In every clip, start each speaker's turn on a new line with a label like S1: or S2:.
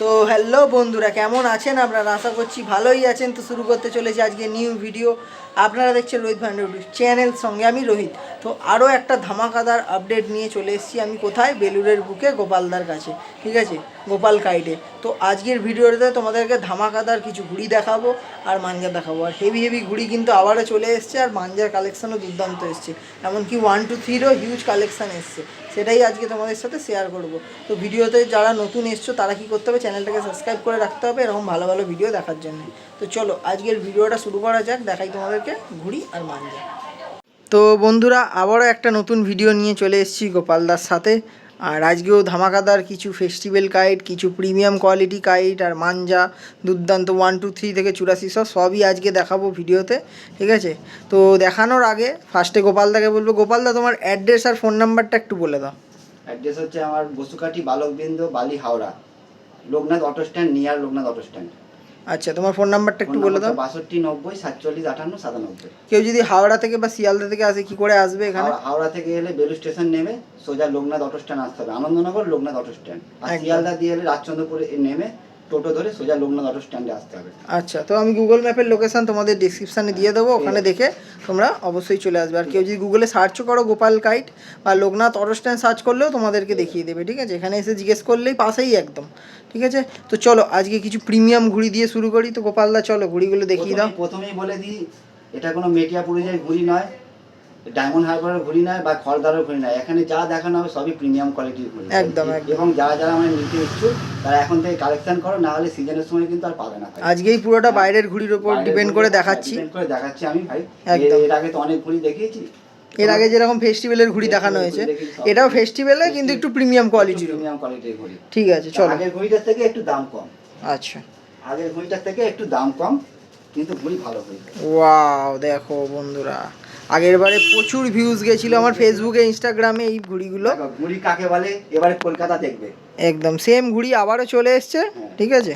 S1: তো হ্যালো বন্ধুরা, কেমন আছেন আপনারা? আশা করছি ভালোই আছেন। তো শুরু করতে চলেছি আজকে নিউ ভিডিও। আপনারা দেখছেন রোহিত ভান্ডার ইউটিউব চ্যানেল, সঙ্গে আমি রোহিত। তো আরও একটা ধামাকাদার আপডেট নিয়ে চলে এসেছি আমি। কোথায়? বেলুড়ের বুকে গোপালদার কাছে, ঠিক আছে, গোপাল কাইটে। তো আজকের ভিডিওতে তোমাদেরকে ধামাকাদার কিছু ঘুড়ি দেখাবো আর মাঞ্জা দেখাবো। আর হেভি হেভি ঘুড়ি কিন্তু আবারও চলে এসছে, আর মাঞ্জার কালেকশানও দুর্দান্ত এসছে। এমনকি 1 to 3-রও হিউজ কালেকশান এসছে, সেটাই আজকে তোমাদের সাথে শেয়ার করব। তো ভিডিওতে যারা নতুন এসছো তারা কি করতে হবে, চ্যানেলটাকে সাবস্ক্রাইব করে রাখতে হবে এরকম ভালো ভালো ভিডিও দেখার জন্য। তো চলো আজকের ভিডিওটা শুরু করা যাক, দেখাই তোমাদেরকে ঘুড়ি আর মাঞ্জা। তো বন্ধুরা, আবারও একটা নতুন ভিডিও নিয়ে চলে এসেছি গোপালদার সাথে। আর আজকেও ধামাকাদার কিছু ফেস্টিভ্যাল কাইট, কিছু প্রিমিয়াম কোয়ালিটি কাইট আর মাঞ্জা দুর্দান্ত 1 to 3 থেকে 84 সবই আজকে দেখাবো ভিডিওতে, ঠিক আছে। তো দেখানোর আগে ফার্স্টে গোপালদাকে বলবো, গোপালদা তোমার অ্যাড্রেস আর ফোন নাম্বারটা একটু বলে দাও।
S2: অ্যাড্রেস হচ্ছে আমার বসুকাঠি বালকবৃন্দ, বালি, Howrah, Loknath auto stand, near Loknath auto stand.
S1: আচ্ছা, তোমার ফোন নাম্বারটা একটু বলে দাও।
S2: 62 90 47 58 97।
S1: কেউ যদি হাওড়া থেকে বা শিয়ালদা থেকে আসে, কি করে আসবে এখানে?
S2: হাওড়া থেকে এলে বেলু স্টেশন নেমে সোজা লোকনাথ অটো স্ট্যান্ড আসতে হবে, আনন্দনগর লোকনাথ অটো স্ট্যান্ড। আর শিয়ালদা দিয়ে এলে রাজচন্দ্রপুরে নেমে টোটো ধরে সোজা লোকনাথ অটো স্ট্যান্ডে আসতে হবে।
S1: আচ্ছা, তো আমি গুগল ম্যাপের লোকেশন তোমাদের ডিসক্রিপশানে দিয়ে দেবো, ওখানে দেখে তোমরা অবশ্যই চলে আসবে। আর কেউ যদি গুগলে সার্চও করো গোপাল কাইট বা লোকনাথ অটো স্ট্যান্ড সার্চ করলেও তোমাদেরকে দেখিয়ে দেবে, ঠিক আছে। এখানে এসে জিজ্ঞেস করলেই পাশেই একদম, ঠিক আছে। তো চলো আজকে কিছু প্রিমিয়াম ঘুড়ি দিয়ে শুরু করি। তো গোপালদা চলো ঘুড়িগুলো দেখিয়ে দাও।
S2: প্রথমেই বলে দিই, এটা কোনো মেটিয়া পরিযায়ী ঘুড়ি নয়, ডায়মন্ড হারবারের ঘুড়ি নয় বা খড়দারের ঘুড়ি নয়। এখানে যা দেখানো হবে সবই প্রিমিয়াম কোয়ালিটির ঘুড়ি,
S1: একদম।
S2: এবং যারা যারা আমার নিতে ইচ্ছুক তারা এখন থেকে কালেকশন করো, না হলে সিজনের সময় কিন্তু আর পাবে না।
S1: আজকেই পুরোটা বাইরের ঘুড়ির উপর ডিপেন্ড করে দেখাচ্ছি,
S2: আমি ভাই। এর আগে তো অনেক ঘুড়ি দেখিয়েছি,
S1: এর আগে যেরকম ফেস্টিভ্যালের ঘুড়ি দেখানো হয়েছে, এটাও ফেস্টিভ্যালে কিন্তু একটু প্রিমিয়াম কোয়ালিটির
S2: ঘুড়ি।
S1: ঠিক আছে, চলো।
S2: আগের ঘুড়িটার থেকে একটু দাম কম।
S1: আচ্ছা,
S2: আগের ঘুড়িটার থেকে একটু দাম কম, কিন্তু ঘুড়ি ভালো ঘুড়ি।
S1: ওয়াও, দেখো বন্ধুরা, আগের বারে প্রচুর ভিউজ গেছিল আমার ফেসবুকে, ইনস্টাগ্রামে এই ঘুড়িগুলো।
S2: ঘুড়ি কাকে বলে এবারে কলকাতা দেখবে।
S1: একদম সেম ঘুড়ি আবারও চলে এসছে, ঠিক আছে।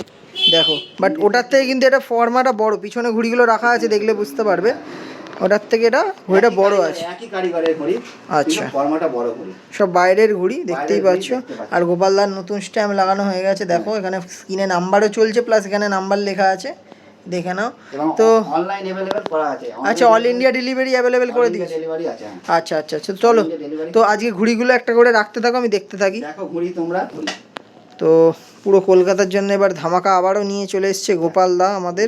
S1: দেখো, বাট ওটার থেকে কিন্তু এটা ফর্মাটা বড়, পিছনে ঘুড়িগুলো রাখা আছে দেখলে বুঝতে পারবে, ওটার থেকে এটা ঘুড়িটা বড় আছে।
S2: একই কারিগরের ঘুড়ি,
S1: আচ্ছা,
S2: ফর্মাটা বড় ঘুড়ি,
S1: সব বাইরের ঘুড়ি দেখতেই পাচ্ছ। আর গোপালদার নতুন স্ট্যাম্প লাগানো হয়ে গেছে, দেখো এখানে স্ক্রিনে নাম্বারও চলছে, প্লাস এখানে নাম্বার লেখা আছে, দেখে নাও। তো
S2: অনলাইন अवेलेबल করা আছে।
S1: আচ্ছা, অল ইন্ডিয়া ডেলিভারি অ্যাভেলেবেল করে দিয়েছে।
S2: ডেলিভারি আছে।
S1: আচ্ছা আচ্ছা আচ্ছা, চলো। তো আজকে ঘুড়িগুলো একটা করে রাখতে থাকো, আমি দেখতে থাকি।
S2: দেখো ঘুড়ি তোমরা।
S1: তো পুরো কলকাতার জন্য এবার ধামাকা আবারও নিয়ে চলে এসছে গোপালদা আমাদের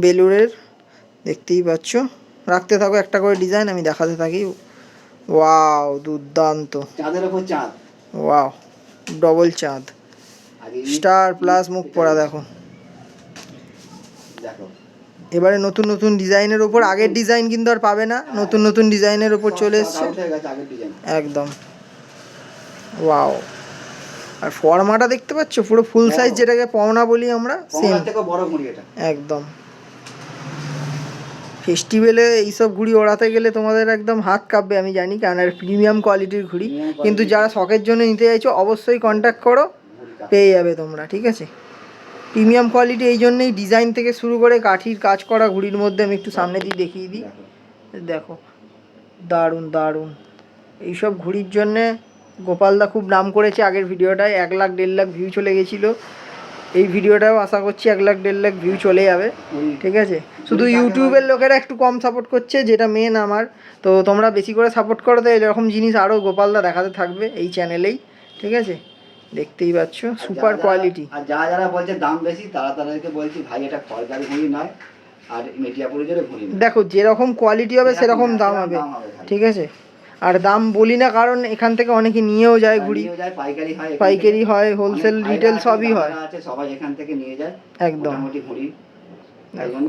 S1: বেলুড়ের, দেখতেই পাচ্ছ। রাখতে থাকো একটা করে ডিজাইন, আমি দেখাতে থাকি। ওয়াও, দুর্দান্ত।
S2: চাঁদের উপর চাঁদ,
S1: ওয়াও, ডবল চাঁদ, স্টার প্লাস মুখ পড়া, দেখো।
S2: দেখো
S1: এবারে নতুন নতুন ডিজাইনের ওপর, আগের ডিজাইন কিন্তু আর পাবে না, নতুন নতুন ডিজাইনের ওপর চলে এসছে একদম। ওয়াও, আর ফর্মাটা দেখতে পাচ্ছ পুরো ফুল সাইজ, যেটাকে পাওনা বলি আমরা, সেম একদম। ফেস্টিভ্যালে এইসব ঘুড়ি ওড়াতে গেলে তোমাদের একদম হাত কাঁপবে, আমি জানি, কারণ আর প্রিমিয়াম কোয়ালিটির ঘুড়ি। কিন্তু যারা শখের জন্য নিতে চাইছো অবশ্যই কন্ট্যাক্ট করো, পেয়ে যাবে তোমরা, ঠিক আছে। প্রিমিয়াম কোয়ালিটি এই জন্যেই, ডিজাইন থেকে শুরু করে কাঠির কাজ করা ঘুড়ির মধ্যে। আমি একটু সামনে দিয়ে দেখিয়ে দিই, দেখো, দারুণ দারুণ। এইসব ঘুড়ির জন্যে গোপালদা খুব নাম করেছে। আগের ভিডিওটায় 1 লাখ 1.5 লাখ ভিউ চলে গেছিলো, এই ভিডিওটাও আশা করছি 1 লাখ 1.5 লাখ ভিউ চলে যাবে, ঠিক আছে। শুধু ইউটিউবের লোকেরা একটু কম সাপোর্ট করছে, যেটা মেন আমার। তো তোমরা বেশি করে সাপোর্ট করো, তো এরকম জিনিস আরও গোপালদা দেখাতে থাকবে এই চ্যানেলেই, ঠিক আছে। দেখতেই পাচ্ছ সুপার কোয়ালিটি।
S2: আর যারা যারা বলছে দাম বেশি, তাদেরকে বলছি ভাই এটা খড়দার ঘুড়ি নয়, আর মেটিয়াপুরের ঘুড়ি।
S1: দেখো যেরকম কোয়ালিটি হবে সেরকম দাম হবে, ঠিক আছে। আর দাম বলি না কারণ এখান থেকে অনেকে নিয়েও যায় ঘুড়ি, পাইকারি হয়, হোলসেল রিটেল সবই হয়,
S2: সবাই এখান থেকে নিয়ে যায়
S1: একদম।
S2: ঘুড়ি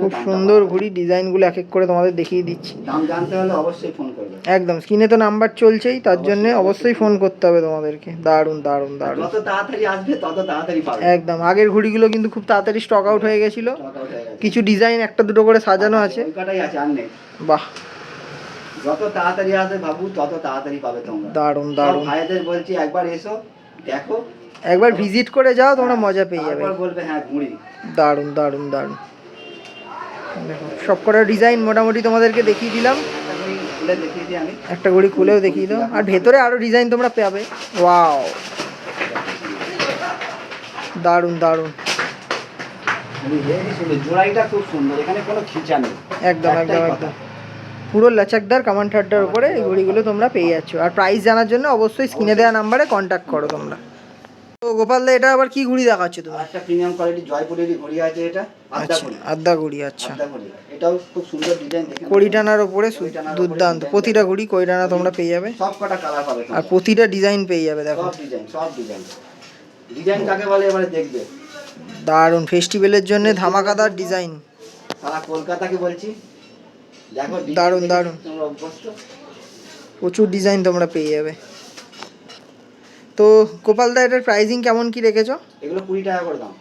S1: খুব সুন্দর ঘুড়ি, ডিজাইনগুলো এক এক করে তোমাদের দেখিয়ে দিচ্ছি।
S2: দাম জানতে হলে অবশ্যই ফোন করবে,
S1: একদম। স্ক্রিনে তো নাম্বার চলছেই, তার জন্য অবশ্যই ফোন করতে হবে তোমাদেরকে। দারুণ দারুণ দারুণ,
S2: যত তাড়াতাড়ি আসবে তত তাড়াতাড়ি পাবে।
S1: একদম। আগের ঘুড়িগুলো কিন্তু খুব তাড়াতাড়ি স্টক আউট হয়ে গেছিল, কিছু ডিজাইন একটা দুটো করে সাজানো আছে। বাহ,
S2: যত তাড়াতাড়ি আসবে বাবু তত তাড়াতাড়ি পাবে তোমরা।
S1: দারুণ দারুণ।
S2: ভাইদের বলছি একবার এসো, দেখো,
S1: একবার ভিজিট করে যাও, তোমরা মজা পেয়ে যাবে।
S2: বলবে হ্যাঁ ঘুড়ি।
S1: দারুণ দারুণ দারুণ। দেখো সব কটা ডিজাইন মোটামুটি তোমাদেরকে দেখিয়ে দিলাম, একটা ঘড়ি খুলেও দেখিয়ে দাও। আর ভেতরে আরও ডিজাইন তোমরা পাবে। ওয়াও, দারুণ দারুণ,
S2: হেভি সুন্দর, জোড়াইটা খুব সুন্দর, এখানে কোনো খিচা নেই।
S1: একদম
S2: একটাই
S1: একদম
S2: কথা।
S1: একদম পুরো লাচাকদার কামান ঠাড্ডার উপরে এই ঘড়িগুলো তোমরা পেয়ে যাচ্ছ। আর প্রাইস জানার জন্য অবশ্যই স্ক্রিনে দেওয়া নাম্বারে কন্ট্যাক্ট করো তোমরা। তো গোপাল দা, এটা আবার কি ঘড়ি দেখাচ্ছ তুমি?
S2: আর একটা প্রিমিয়াম কোয়ালিটি জয়পুরেরই ঘড়ি আছে, এটা আদ্যা
S1: আচ্ছা,
S2: ঘড়ি।
S1: আদ্যা ঘড়ি, আচ্ছা।
S2: আদ্যা ঘড়ি, এটাও খুব সুন্দর ডিজাইন, দেখেন
S1: কড়ি টানার ওপরে
S2: কড়ি টানার ওপরে
S1: দুর্দান্ত,
S2: design
S1: প্রতিটা
S2: দেখেন।
S1: ঘড়ি কড়ি টানা তোমরা পেয়ে যাবে।
S2: সব কটা কালার পাবে
S1: আর
S2: তোমরা।
S1: প্রতিটা ডিজাইন পেয়ে যাবে, দেখো
S2: সব ডিজাইন, সব ডিজাইন। ডিজাইন কাকে বলে এবারে দেখবে।
S1: দারুণ, ফেস্টিভ্যালের জন্য ধামাকাদার ডিজাইন।
S2: সারা কলকাতাকে বলছি, দেখো design
S1: দারুণ,
S2: দেখে
S1: দারুণ।
S2: তোমরা অভ্যস্ত।
S1: প্রচুর ডিজাইন তোমরা পেয়ে যাবে। তো গোপাল দা, এটার প্রাইসিং কেমন কি রেখেছো?
S2: এগুলো 20 টাকা করে দাম।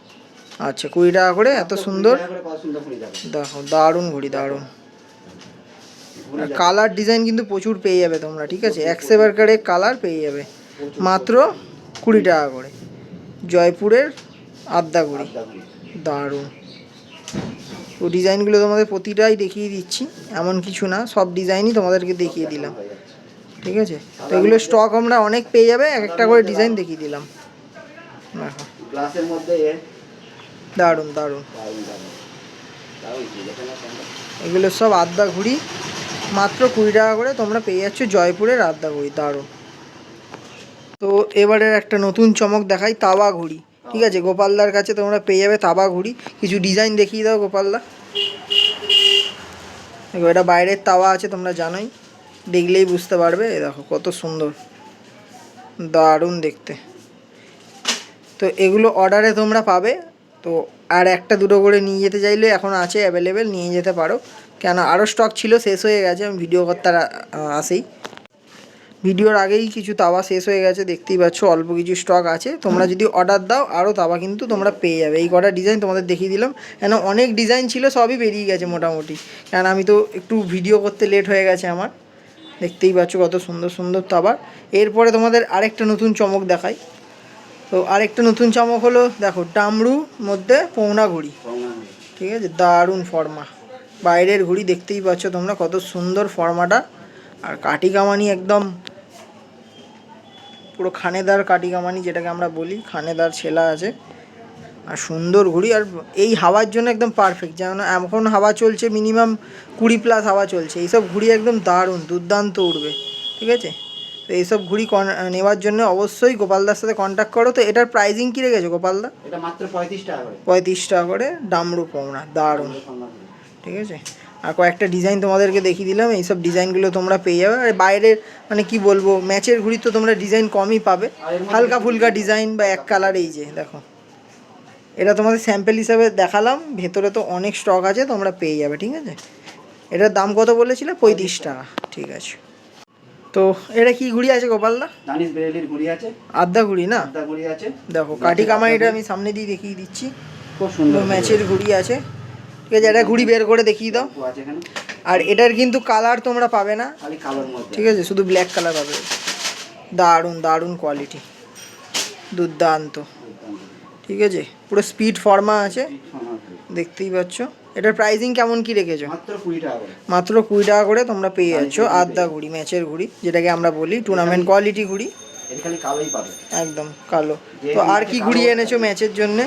S1: আচ্ছা, 20 টাকা করে, এত
S2: মাত্র 20
S1: সুন্দর।
S2: টাকা করে, কত সুন্দর ঘড়ি দেখো।
S1: দেখো দারুণ ঘড়ি, দারুণ।
S2: ঘড়ি দেখো।
S1: কালার ডিজাইন কিন্তু প্রচুর পেয়ে যাবে তোমরা, ঠিক আছে? একসেবার করে কালার পেয়ে যাবে মাত্র 20 টাকা করে। জয়পুরের আদ্যা ঘড়ি,
S2: আদ্যা ঘড়ি।
S1: দারুণ। তো ডিজাইনগুলো তোমাদের প্রতিটাই দেখিয়ে দিচ্ছি, এমন কিছু না, সব ডিজাইনই তোমাদেরকে দেখিয়ে দিলাম,
S2: হয়ে যাচ্ছে।
S1: ঠিক আছে? তো এগুলো স্টক আমরা অনেক পেয়ে যাবে, এক একটা করে ডিজাইন দেখিয়ে দিলাম। দেখো
S2: গ্লাসের মধ্যে
S1: দারুণ দারুণ,
S2: দারুণ দারুণ দারুণ ঘড়ি, দেখেন না তোমরা?
S1: এগুলো সব আদ্যা ঘড়ি, মাত্র 20 টাকা করে তোমরা পেয়ে যাচ্ছ জয়পুরের আদ্যা ঘড়ি, দারুণ। তো এবারের একটা নতুন চমক দেখাই, তাওয়া ঘড়ি, ঠিক আছে? গোপালদার কাছে তোমরা পেয়ে যাবে তাওয়া ঘড়ি। কিছু ডিজাইন দেখিয়ে দাও গোপালদা। দেখো, এটা বাইরের তাওয়া আছে, তোমরা জানোই, দেখলেই বুঝতে পারবে। এই দেখো কত সুন্দর, দারুণ দেখতে। তো এগুলো অর্ডারে তোমরা পাবে। তো আর একটা দুটো করে নিয়ে যেতে চাইলে এখন আছে অ্যাভেলেবেল, নিয়ে যেতে পারো। কেন আরও স্টক ছিল, শেষ হয়ে গেছে। আমি ভিডিও কর্তার আসেই ভিডিওর আগেই কিছু তাওয়া শেষ হয়ে গেছে, দেখতেই পাচ্ছ, অল্প কিছু স্টক আছে। তোমরা যদি অর্ডার দাও আরও তাওয়া কিন্তু তোমরা পেয়ে যাবে। এই কটা ডিজাইন তোমাদের দেখিয়ে দিলাম, কেন অনেক ডিজাইন ছিল, সবই বেরিয়ে গেছে মোটামুটি। কেন আমি তো একটু ভিডিও করতে লেট হয়ে গেছে আমার। দেখতেই পাচ্ছ কত সুন্দর সুন্দর তাওয়া। এরপরে তোমাদের আরেকটা নতুন চমক দেখাই। তো আরেকটা নতুন চমক হলো, দেখো, ডামরু মধ্যে পৌনা ঘড়ি, ঠিক আছে? দারুণ ফর্মা, বাইরের ঘড়ি, দেখতেই পাচ্ছ তোমরা কত সুন্দর ফর্মাটা। আর কাটি কামানি একদম পুরো খানেদার কাটি কামানি, যেটাকে আমরা বলি, খানেদার ছেলা আছে। আর সুন্দর ঘড়ি, আর এই হাওয়ার জন্য একদম পারফেক্ট। যেমন এখন হাওয়া চলছে মিনিমাম 20+ হাওয়া চলছে, এইসব ঘড়ি একদম দারুণ দুর্দান্ত উঠবে, ঠিক আছে? তো এইসব ঘড়ি নেওয়ার জন্য অবশ্যই গোপালদার সাথে কন্ট্যাক্ট করো। তো এটার প্রাইজিং কী রেখেছো গোপালদা?
S2: এটা মাত্র 35 টাকা করে।
S1: 35 টাকা করে ডামরু পৌনা, দারুণ, ঠিক আছে? আর কয়েকটা ডিজাইন তোমাদেরকে দেখিয়ে দিলাম, এইসব ডিজাইনগুলো তোমরা পেয়ে যাবে। আর বাইরের মানে কি বলবো, ম্যাচের ঘড়ি তো তোমরা ডিজাইন কমই পাবে, হালকা ফুলকা ডিজাইন বা এক কালার। এই যে দেখো, এটা তোমাদের স্যাম্পেল হিসাবে দেখালাম, ভেতরে তো অনেক স্টক আছে, তোমরা পেয়ে যাবে, ঠিক আছে? এটার দাম কত বলেছিলে? 35 টাকা, ঠিক আছে। তো এটা কি ঘড়ি আছে গোপালদা?
S2: দানিশ বেরেলির ঘড়ি আছে,
S1: আদ্যা ঘড়ি না?
S2: আদ্যা ঘড়ি আছে।
S1: দেখো কাঠি কামানিটা আমি সামনে দিয়ে দেখিয়ে দিচ্ছি,
S2: খুব সুন্দর
S1: ম্যাচের ঘড়ি আছে, ঠিক আছে? এটা ঘড়ি বের করে দেখিয়ে দাও।
S2: আছে এখানে।
S1: আর এটার কিন্তু কালার তোমরা পাবে না,
S2: খালি কালোর মধ্যে,
S1: ঠিক আছে? শুধু ব্ল্যাক কালার পাবে। দারুণ দারুণ কোয়ালিটি, দুর্দান্ত, ঠিক আছে? পুরো স্পিড ফর্মা আছে, দেখতেই পাচ্ছ। এটার প্রাইসিং কেমন কি রেখেছো?
S2: মাত্র 20 টাকা করে।
S1: মাত্র 20 টাকা করে তোমরা পেয়ে যাচ্ছ আদ্যা ঘড়ি, ম্যাচের ঘড়ি, যেটাকে আমরা বলি টুর্নামেন্ট কোয়ালিটি ঘড়ি,
S2: এটা খালি কালোই পাবে,
S1: একদম কালো। তো আর কি ঘড়ি এনেছো ম্যাচের জন্যে?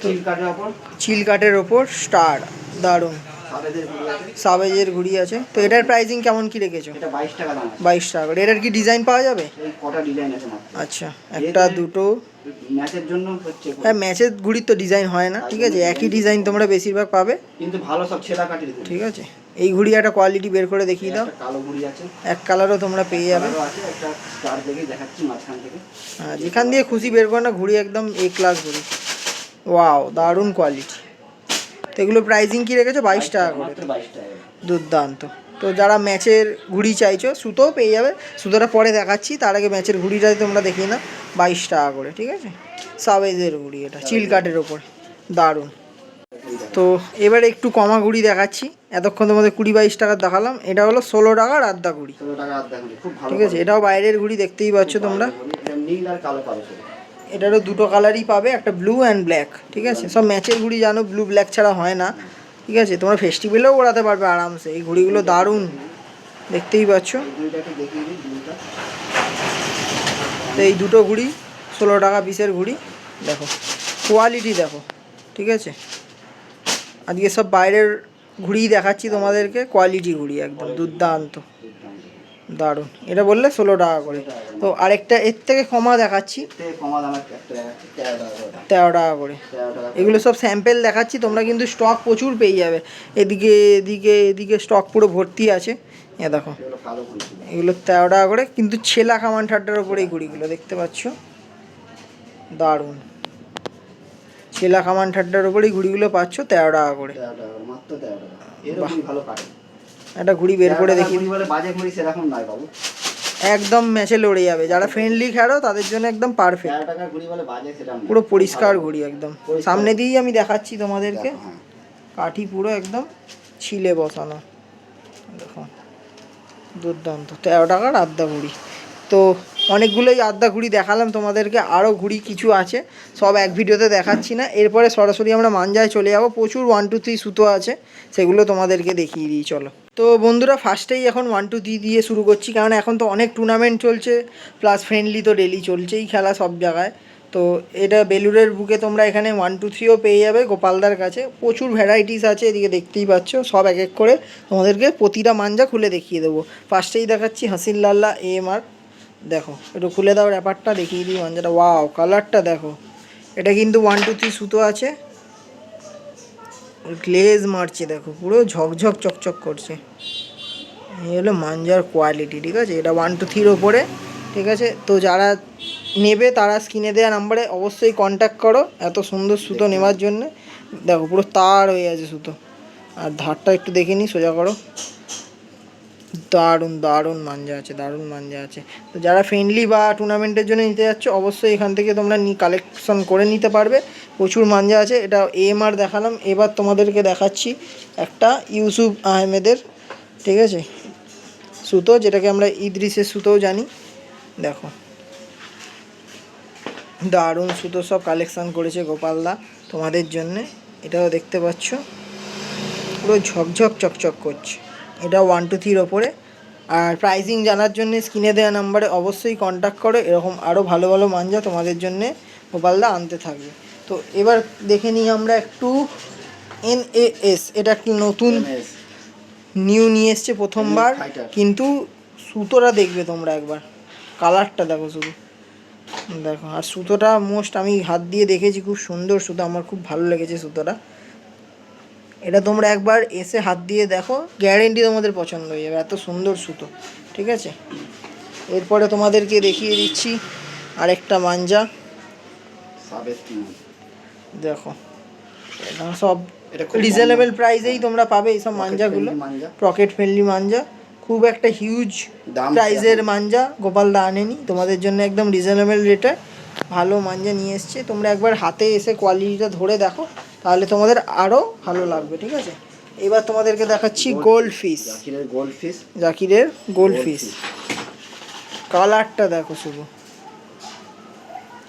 S2: চিল কাটের ওপর,
S1: চিল কাটের ওপর স্টার, দারুণ,
S2: সাবেদের ঘড়ি আছে।
S1: সাবেজের ঘড়ি আছে। তো এটার প্রাইসিং কেমন কি রেখেছো?
S2: এটা 22 টাকা দাম আছে।
S1: 22 টাকা করে। এটার কি ডিজাইন পাওয়া যাবে?
S2: এই কটা ডিজাইন আছে মাত্র।
S1: আচ্ছা, একটা দুটো,
S2: ম্যাচের জন্য হচ্ছে,
S1: হ্যাঁ ম্যাচের ঘড়ির তো ডিজাইন হয় না, ঠিক আছে? একই ডিজাইন তোমরা বেশিরভাগ পাবে,
S2: কিন্তু ভালো সব ছেঁড়া কাটির ঘড়ি।
S1: ঠিক আছে? এই ঘড়ি একটা কোয়ালিটি বের করে দেখিয়ে দাও।
S2: একটা কালো ঘড়ি আছে,
S1: এক কালারও তোমরা পেয়ে যাবে।
S2: কালারও আছে, একটা স্টার দেখে দেখাচ্ছি মাঝখান থেকে।
S1: হ্যাঁ, যেখান দিয়ে খুশি বের করো না, ঘড়ি একদম এ ক্লাস ঘড়ি, ওয়াও, দারুণ কোয়ালিটি। তো এগুলো প্রাইসিং কি রেখেছো? 22 টাকা করে,
S2: মাত্র 22 টাকা।
S1: দুর্দান্ত। তো যারা ম্যাচের ঘড়ি চাইছো, সুতোও পেয়ে যাবে, সুতোটা পরে দেখাচ্ছি, তার আগে ম্যাচের ঘড়িটা তোমরা দেখি না, 22 টাকা করে, ঠিক আছে? সাবেজের ঘড়ি, এটা চিল কাটের ওপর, দারুণ। তো এবারে একটু কমা ঘড়ি দেখাচ্ছি, এতক্ষণ তোমাদের 20-22 টাকার দেখালাম, এটা হলো 16 টাকার আদ্যা ঘড়ি,
S2: 16 টাকা আধা ঘড়ি, খুব ভালো,
S1: ঠিক আছে? এটাও বাইরের ঘড়ি, দেখতেই পাচ্ছ তোমরা।
S2: এটা নীল আর কালো পাবে শুধু।
S1: এটারও দুটো কালারই পাবে, একটা ব্লু অ্যান্ড ব্ল্যাক, ঠিক আছে? সব ম্যাচের ঘড়ি জানো, ব্লু ব্ল্যাক ছাড়া হয় না, ঠিক আছে? তোমরা ফেস্টিভ্যালেও ওড়াতে পারবে আরামসে। এই ঘড়িগুলো দারুণ, দেখতেই পাচ্ছ।
S2: এই ঘড়িটা একটু দেখিয়ে দিই, ব্লুটা।
S1: তো এই দুটো ঘড়ি 16 টাকা পিসের ঘড়ি, দেখো কোয়ালিটি দেখো, ঠিক আছে। আজকে সব বাইরের ঘুড়ি দেখাচ্ছি তোমাদেরকে, কোয়ালিটি ঘুড়ি একদম দুর্দান্ত, দারুণ। এটা বললে 16 টাকা করে। তো আরেকটা এর থেকে কমা দেখাচ্ছি,
S2: এর থেকে কমা দাম একটা দেখাচ্ছি 13 টাকা করে।
S1: 13 টাকা করে।
S2: 13 টাকা করে।
S1: এগুলো সব স্যাম্পেল দেখাচ্ছি, তোমরা কিন্তু স্টক প্রচুর পেয়ে যাবে। এদিকে এদিকে এদিকে স্টক পুরো ভর্তি আছে। এ দেখো
S2: এগুলো কালো ঘুড়ি ছিল।
S1: এগুলো 13 টাকা করে, কিন্তু ছেলা কামান ঠাড্ডার ওপরে এই ঘুড়িগুলো দেখতে পাচ্ছ, দারুণ। ছেলা কামান ঠাড্ডার ওপরেই ঘুড়িগুলো পাচ্ছ 13 টাকা করে।
S2: 13 টাকা করে, মাত্র 13 টাকা। এরও ঘুড়ি ভালো কাটে।
S1: একটা ঘুড়ি বের করে দেখি,
S2: ঘুড়ি বলে বাজে ঘুড়ি সেরকম নয় বাবু।
S1: একদম ম্যাচে লড়ে যাবে, যারা ফ্রেন্ডলি খেলো তাদের জন্য একদম পারফেক্ট।
S2: 13 টাকার ঘুড়ি বলে বাজে সেরকম নয়।
S1: পুরো পরিষ্কার ঘুড়ি একদম,
S2: পরিষ্কার।
S1: সামনে দিয়েই আমি দেখাচ্ছি তোমাদেরকে।
S2: দেখো, হ্যাঁ।
S1: কাঠি পুরো একদম ছিলে বসানো, দেখো দুর্দান্ত। 13 টাকার আদ্যা ঘুড়ি। তো অনেকগুলোই আদ্যা ঘুড়ি দেখালাম তোমাদেরকে, আরও ঘুড়ি কিছু আছে, সব এক ভিডিওতে দেখাচ্ছি না। এরপরে সরাসরি আমরা মাঞ্জায় চলে যাবো, প্রচুর 1 2 3 সুতো আছে, সেগুলো তোমাদেরকে দেখিয়ে দিই চলো। তো বন্ধুরা ফার্স্টেই এখন 1 2 3 দিয়ে শুরু করছি, কারণ এখন তো অনেক টুর্নামেন্ট চলছে, প্লাস ফ্রেন্ডলি তো ডেলি চলছেই খেলা সব জায়গায়। তো এটা বেলুরের বুকে তোমরা এখানে 1 2 3ও পেয়ে যাবে গোপালদার কাছে, প্রচুর ভ্যারাইটিস আছে, এদিকে দেখতেই পাচ্ছ। সব এক এক করে তোমাদেরকে প্রতিটা মাঞ্জা খুলে দেখিয়ে দেবো। ফার্স্টেই দেখাচ্ছি হাসিন লাল্লা AMR, দেখো একটু খুলে দাও ব্যাপারটা, দেখিয়ে দিই মাঞ্জাটা। ওয়াও, কালারটা দেখো। এটা কিন্তু 1 2 3 সুতো আছে, গ্লেজ মারছে দেখো, পুরো ঝকঝক চকচক করছে। এই হলো মাঞ্জার কোয়ালিটি, ঠিক আছে। এটা 1 2 3 ওপরে, ঠিক আছে। তো যারা নেবে তারা স্ক্রিনে দেওয়া নাম্বারে অবশ্যই কন্ট্যাক্ট করো এত সুন্দর সুতো নেওয়ার জন্যে। দেখো পুরো তার হয়ে আছে সুতো, আর ধারটা একটু দেখে নিই, সোজা করো। দারুণ দারুণ মাঞ্জা আছে, দারুণ মাঞ্জা আছে। তো যারা ফ্রেন্ডলি বা টুর্নামেন্টের জন্য নিতে যাচ্ছ অবশ্যই এখান থেকে তোমরা কালেকশন করে নিতে পারবে, প্রচুর মাঞ্জা আছে। এটা AMR দেখালাম, এবার তোমাদেরকে দেখাচ্ছি একটা ইউসুফ আহমেদের, ঠিক আছে, সুতো, যেটাকে আমরা ইদ্রিসের সুতোও জানি। দেখো দারুণ সুতো সব কালেকশান করেছে গোপালদা তোমাদের জন্যে। এটাও দেখতে পাচ্ছ পুরো ঝকঝক চকচক করছে। এটা 1 2 3 ওপরে। আর প্রাইজিং জানার জন্য স্ক্রিনে দেওয়া নাম্বারে অবশ্যই কন্ট্যাক্ট করো, এরকম আরও ভালো ভালো মাঞ্জা তোমাদের জন্যে গোপালদা আনতে থাকবে। তো এবার দেখে নিই আমরা একটু NAS, এটা একটা নতুন নিউ নিয়ে এসছে প্রথমবার, কিন্তু সুতোটা দেখবে তোমরা একবার, কালারটা দেখো শুধু, দেখো। আর সুতোটা মোস্ট আমি হাত দিয়ে দেখেছি, খুব সুন্দর সুতো, আমার খুব ভালো লেগেছে সুতোটা। এটা তোমরা একবার এসে হাত দিয়ে দেখো, গ্যারেন্টি তোমাদের পছন্দ হয়ে যাবে, এত সুন্দর সুতো, ঠিক আছে। এরপরে তোমাদেরকে দেখিয়ে দিচ্ছি আরেকটা মাঞ্জা, দেখো। এটা সব রিজনেবল প্রাইসেই তোমরা পাবে এইসব মাঞ্জাগুলো, পকেট ফ্রেন্ডলি মাঞ্জা, খুব একটা হিউজ প্রাইসের মাঞ্জা গোপালদা আনেনি, তোমাদের জন্য একদম রিজনেবল রেটে ভালো মাঞ্জা নিয়ে এসছে। তোমরা একবার হাতে এসে কোয়ালিটিটা ধরে দেখো, তাহলে তোমাদের আরও ভালো লাগবে, ঠিক আছে। এবার তোমাদেরকে দেখাচ্ছি গোল্ড ফিশ, জাকিরের গোল্ড ফিশ, কালারটা দেখো শুধু,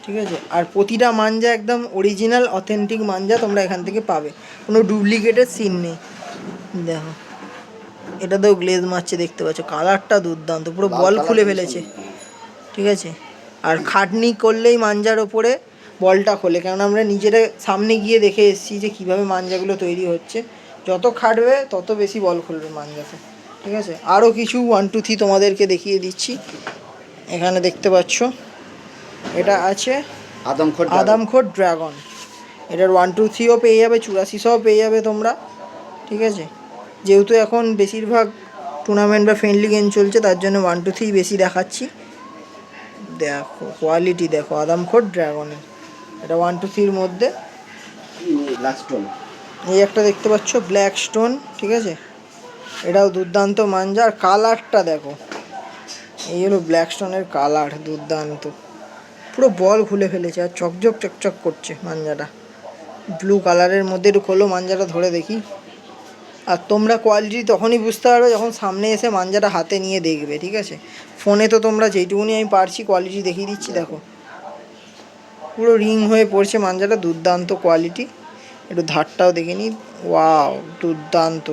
S1: ঠিক আছে। আর প্রতিটা মাঞ্জা একদম অরিজিনাল অথেন্টিক মাঞ্জা তোমরা এখান থেকে পাবে, কোনো ডুপ্লিকেটের সিন নেই। দেখো এটাতেও গ্লেজ মারছে, দেখতে পাচ্ছ, কালারটা দুর্দান্ত, পুরো বল খুলে ফেলেছে, ঠিক আছে। আর খাটনি করলেই মাঞ্জার ওপরে বলটা খোলে, কারণ আমরা নিজেরা সামনে গিয়ে দেখে এসেছি যে কীভাবে মাঞ্জাগুলো তৈরি হচ্ছে। যত খাটবে তত বেশি বল খুলবে মাঞ্জাতে, ঠিক আছে। আরও কিছু 1 2 3 তোমাদেরকে দেখিয়ে দিচ্ছি। এখানে দেখতে পাচ্ছ এটা আছে আদমখোর ড্রাগন, এটার 1 2 3ও পেয়ে যাবে, 8400ও পেয়ে যাবে তোমরা, ঠিক আছে। যেহেতু এখন বেশিরভাগ টুর্নামেন্ট বা ফ্রেন্ডলি গেম চলছে, তার জন্য 1 2 3 বেশি দেখাচ্ছি। দেখো কোয়ালিটি দেখো আদমখোর ড্রাগনের, এটা 1 2 3 মধ্যে। এই একটা দেখতে পাচ্ছ ব্ল্যাক স্টোন, ঠিক আছে, এটাও দুর্দান্ত মাঞ্জা। আর কালারটা দেখো, এই হলো ব্ল্যাক স্টোনের কালার, দুর্দান্ত, পুরো বল খুলে ফেলেছে, আর চকচক চকচক করছে মাঞ্জাটা, ব্লু কালারের মধ্যে। একটু খোলো মাঞ্জাটা ধরে দেখি। আর তোমরা কোয়ালিটি তখনই বুঝতে পারবে যখন সামনে এসে মাঞ্জাটা হাতে নিয়ে দেখবে, ঠিক আছে। ফোনে তো তোমরা যেইটুকুনি আমি পারছি কোয়ালিটি দেখিয়ে দিচ্ছি, দেখো পুরো রিং হয়ে পড়ছে মাঞ্জাটা, দুর্দান্ত কোয়ালিটি। একটু ধারটাও দেখে নিই, ওয়াও দুর্দান্ত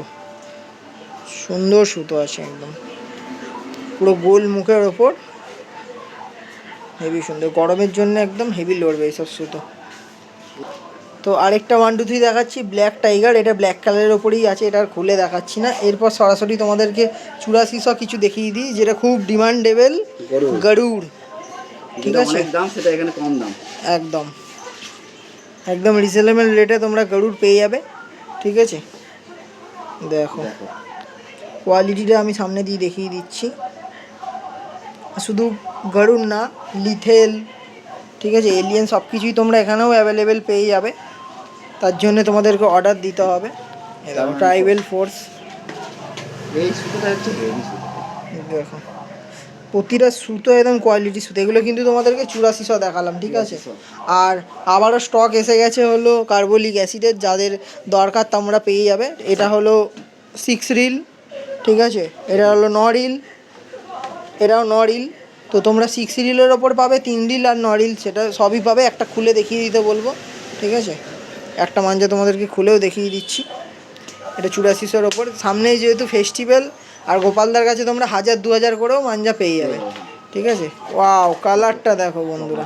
S1: সুন্দর সুতো আছে, একদম পুরো গোল মুখের ওপর, হেভি সুন্দর, গরমের জন্য একদম হেভি লড়বে এইসব সুতো, তো আরেকটা 1 2 3 দেখাচ্ছি, ব্ল্যাক টাইগার, এটা ব্ল্যাক কালারের ওপরেই আছে, এটা আর খুলে দেখাচ্ছি না। এরপর সরাসরি তোমাদেরকে 8400 কিছু দেখিয়ে দিই, যেটা খুব ডিমান্ডেবল গরুড়, ঠিক আছে?
S2: অনেক দাম, সেটা এখানে কম দাম,
S1: একদম একদম রিজনেবল রেটে তোমরা গরুড় পেয়ে যাবে, ঠিক আছে? দেখো কোয়ালিটিটা আমি সামনে দিয়ে দেখিয়ে দিচ্ছি। শুধু গরুড় না, লিথেল, ঠিক আছে, এলিয়েন সব কিছুই তোমরা এখানেও অ্যাভেলেবেল পেয়ে যাবে। তার জন্য তোমাদেরকে অর্ডার দিতে হবে। দেখো ট্রাইবেল ফোর্স,
S2: এই সুতোটা হচ্ছে হেভি সুতো।
S1: দেখো প্রতিটা সুতো একদম কোয়ালিটি সুতো। এগুলো কিন্তু তোমাদেরকে 8400 দেখালাম, ঠিক আছে? আর আবারও স্টক এসে গেছে হলো কার্বলিক অ্যাসিডের, যাদের দরকার তোমরা পেয়ে যাবে। এটা হলো 6 রিল, ঠিক আছে? এটা হলো 9 রিল, এটাও 9 রিল। তো তোমরা 6 রিলের ওপর পাবে 3 রিল আর 9 রিল, সেটা সবই পাবে। একটা খুলে দেখিয়ে দিতে বলবো, ঠিক আছে? একটা মাঞ্জা তোমাদেরকে খুলেও দেখিয়ে দিচ্ছি। এটা 8400-র ওপর। সামনেই যেহেতু ফেস্টিভ্যাল, আর গোপালদার কাছে তোমরা 1000 2000 করেও মাঞ্জা পেয়ে যাবে, ঠিক আছে? ওয়াও, কালারটা দেখো বন্ধুরা,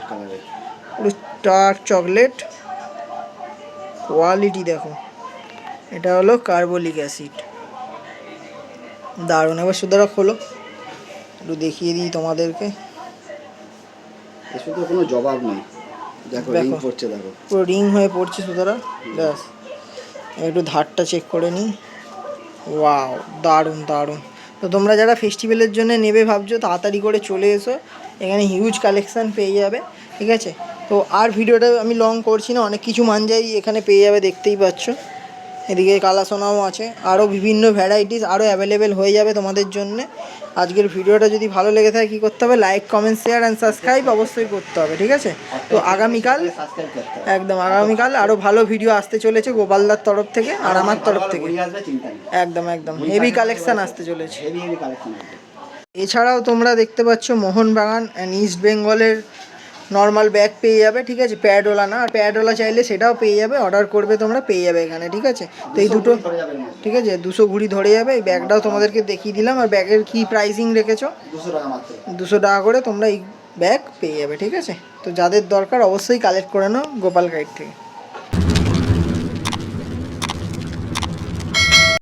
S1: পুরো ডার্ক চকলেট, কোয়ালিটি দেখো। এটা হলো কার্বলিক অ্যাসিড, দারুণ। এবার সুতরাং খোলো, একটু দেখিয়ে দিই তোমাদেরকে।
S2: এর শুধু কোনো জবাব নেই, দেখো রিং
S1: দেখো
S2: পড়ছে, দেখো
S1: পুরো রিং হয়ে পড়ছে সুতরাং। ব্যাস, একটু ধারটা চেক করে নিই। ওয়াও, দারুণ দারুণ। তো তোমরা যারা ফেস্টিভ্যালের জন্য নেবে ভাবছো, তাড়াতাড়ি করে চলে এসো, এখানে হিউজ কালেকশান পেয়ে যাবে, ঠিক আছে? তো আর ভিডিওটা আমি লং করছি না, অনেক কিছু মাঞ্জাই এখানে পেয়ে যাবে, দেখতেই পাচ্ছ। এদিকে কালাসোনাও আছে, আরও বিভিন্ন ভ্যারাইটিস আরও অ্যাভেলেবেল হয়ে যাবে তোমাদের জন্য। আজকের ভিডিওটা যদি ভালো লেগে থাকে কী করতে হবে? Like, comment, share and subscribe অবশ্যই করতে হবে, ঠিক আছে? তো আগামীকাল,
S2: সাবস্ক্রাইব করতে হবে।
S1: একদম আগামীকাল আরও ভালো ভিডিও আসতে চলেছে গোপালদার তরফ থেকে আর আমার তরফ থেকে।
S2: ঘুরিয়ে আসবে, চিন্তা নেই,
S1: একদম একদম হেভি কালেকশান আসতে চলেছে।
S2: হেভি হেভি কালেকশন আছে।
S1: এছাড়াও তোমরা দেখতে পাচ্ছ মোহনবাগান অ্যান্ড ইস্ট বেঙ্গলের নর্মাল ব্যাগ পেয়ে যাবে, ঠিক আছে? প্যাডওয়ালা না, আর প্যাডওয়ালা চাইলে সেটাও পেয়ে যাবে, অর্ডার করবে তোমরা, পেয়ে যাবে এখানে, ঠিক আছে? তো এই দুটো,
S2: ধরে যাবে না,
S1: ঠিক আছে, 200 ঘুড়ি ধরে যাবে। এই ব্যাগটাও তোমাদেরকে দেখিয়ে দিলাম। আর ব্যাগের কি প্রাইসিং রেখেছো?
S2: 200 টাকা মাত্র,
S1: 200 টাকা করে তোমরা এই ব্যাগ পেয়ে যাবে, ঠিক আছে? তো যাদের দরকার অবশ্যই কালেক্ট করে নাও গোপাল গাইড থেকে।